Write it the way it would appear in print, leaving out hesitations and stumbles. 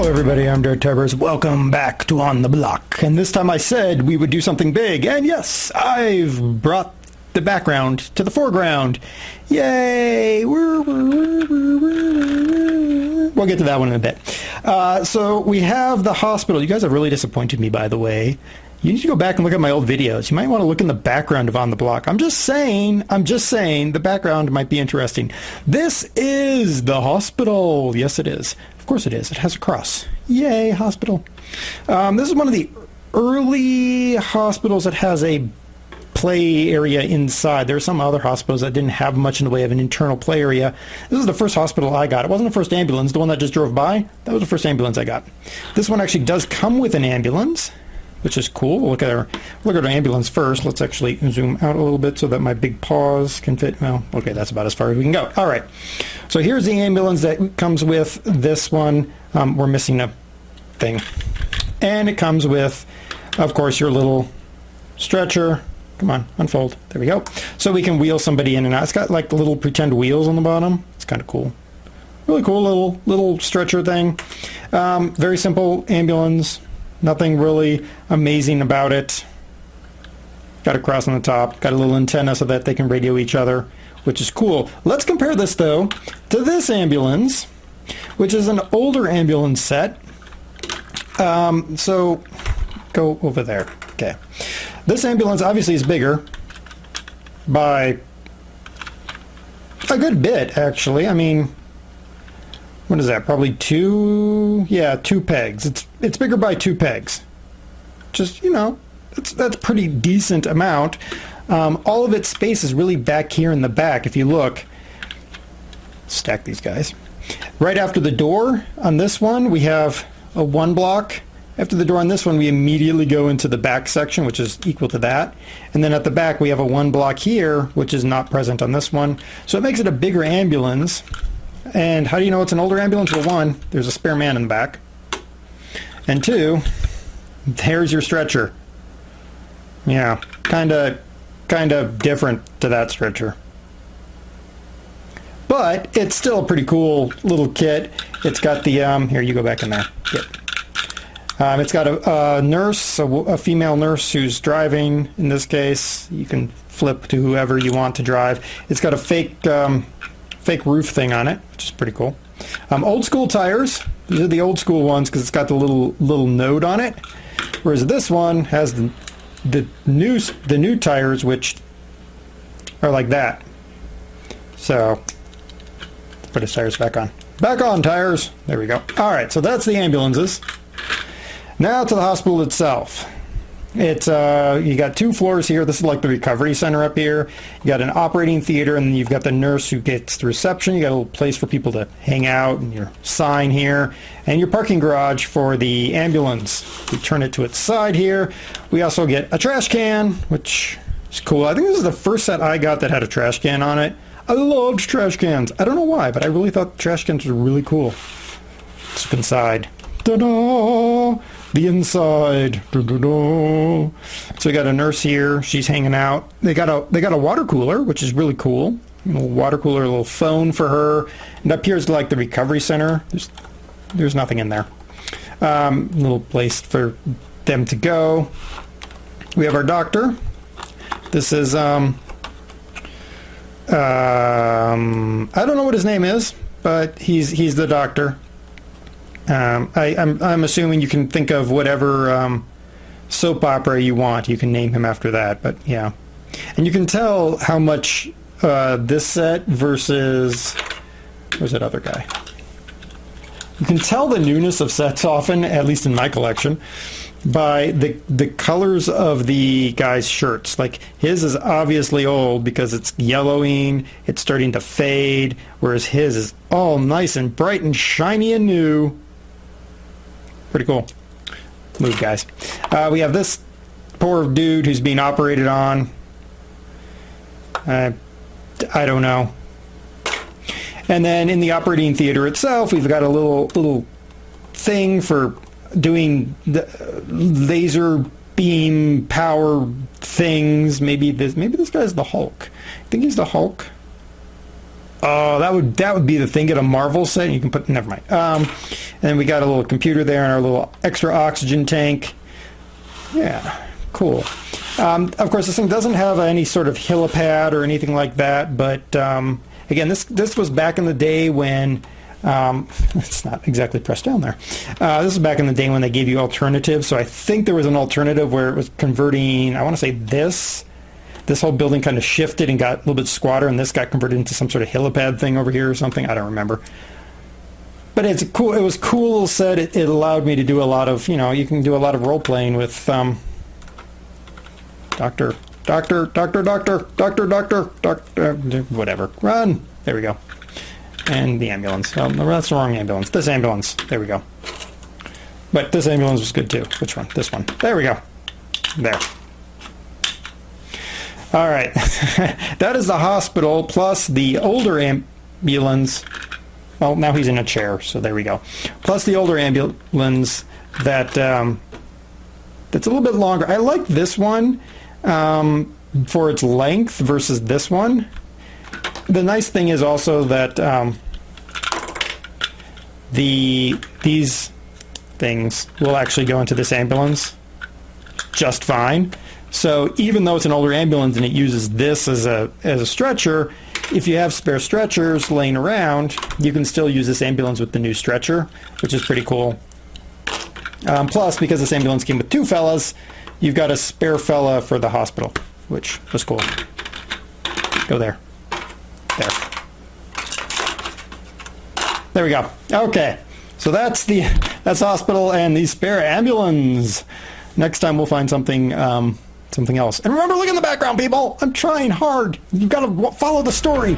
Hello everybody, I'm DerTebbers. Welcome back to On the Block. And this time I said we would do something big, and yes, I've brought the background to the foreground. Yay! We'll get to that one in a bit. So we have the hospital. You guys have really disappointed me, by the way. You need to go back and look at my old videos. You might want to look in the background of On the Block. I'm just saying, the background might be interesting. This is the hospital. Yes, it is. Of course it is. It has a cross. Yay, hospital. This is one of the early hospitals that has a play area inside. There are some other hospitals that didn't have much in the way of an internal play area. This is the first hospital I got. It wasn't the first ambulance. The one that just drove by, that was the first ambulance I got. This one actually does come with an ambulance, which is cool. We'll look at our ambulance first. Let's actually zoom out a little bit so that my big paws can fit. Well, okay, that's about as far as we can go. All right. So here's the ambulance that comes with this one. We're missing a thing. And it comes with, of course, your little stretcher. Come on, unfold. There we go. So we can wheel somebody in and out. It's got like little pretend wheels on the bottom. It's kind of cool. Really cool little stretcher thing. Very simple ambulance. Nothing really amazing about it. Got a cross on the top. Got a little antenna so that they can radio each other, which is cool. Let's compare this, though, to this ambulance, which is an older ambulance set. So go over there. Okay. This ambulance obviously is bigger by a good bit, actually. I mean, what is that? Probably two pegs. It's bigger by 2 pegs. Just, that's pretty decent amount. All of its space is really back here in the back. If you look, stack these guys. Right after the door on this one, we have a 1 block. After the door on this one, we immediately go into the back section, which is equal to that. And then at the back, we have a 1 block here, which is not present on this one. So it makes it a bigger ambulance. And how do you know it's an older ambulance? Well, 1, there's a spare man in the back. And 2, there's your stretcher. Yeah, kind of different to that stretcher. But it's still a pretty cool little kit. It's got the, here, you go back in there. Yep. It's got a nurse, a female nurse who's driving. In this case, you can flip to whoever you want to drive. It's got a fake roof thing on it, which is pretty cool. Old school tires. These are the old school ones because it's got the little node on it. Whereas this one has the new tires, which are like that. So let's put his tires back on. Back on tires. There we go. All right, so that's the ambulances. Now to the hospital itself. It's you got 2 floors here. This is like the recovery center up here. You got an operating theater, and then you've got the nurse who gets the reception. You got a little place for people to hang out, and your sign here, and your parking garage for the ambulance. We turn it to its side here. We also get a trash can, which is cool. I think this is the first set I got that had a trash can on it. I loved trash cans. I don't know why, but I really thought trash cans were really cool. Let's look inside. Ta-da! The inside. Da-da-da. So we got a nurse here. She's hanging out. They got a water cooler, which is really cool. A little water cooler, a little phone for her. And up here is like the recovery center. There's nothing in there. Little place for them to go. We have our doctor. This is I don't know what his name is, but he's the doctor. I'm assuming you can think of whatever soap opera you want. You can name him after that, but yeah. And you can tell how much this set versus... Where's that other guy? You can tell the newness of sets often, at least in my collection, by the colors of the guy's shirts. Like, his is obviously old because it's yellowing, it's starting to fade, whereas his is all nice and bright and shiny and new. Pretty cool. Move, guys. We have this poor dude who's being operated on. I don't know. And then in the operating theater itself, we've got a little thing for doing the laser beam power things. Maybe this guy's the Hulk. I think he's the Hulk. Oh, that would be the thing. Get a Marvel set. You can put. Never mind. And then we got a little computer there and our little extra oxygen tank. Yeah, cool. Of course, this thing doesn't have any sort of helipad or anything like that. But again, this was back in the day when. It's not exactly pressed down there. This is back in the day when they gave you alternatives. So I think there was an alternative where it was converting. I want to say this whole building kind of shifted and got a little bit squatter, and this got converted into some sort of helipad thing over here or something. I don't remember. But it's cool. It was cool set. It allowed me to do a lot of, you can do a lot of role playing with doctor, whatever. Run. There we go. And the ambulance. Oh, no, that's the wrong ambulance. This ambulance. There we go. But this ambulance was good too. Which one? This one. There we go. There. All right. That is the hospital plus the older ambulance. Well, now he's in a chair, so there we go. Plus the older ambulance that's a little bit longer. I like this one for its length versus this one. The nice thing is also that these things will actually go into this ambulance just fine. So even though it's an older ambulance and it uses this as a stretcher, if you have spare stretchers laying around, you can still use this ambulance with the new stretcher, which is pretty cool. Plus, because this ambulance came with two fellas, you've got a spare fella for the hospital, which was cool. Go there. There we go. Okay, so that's hospital and the spare ambulance. Next time we'll find something else. And remember, look in the background, people. I'm trying hard. You've got to follow the story.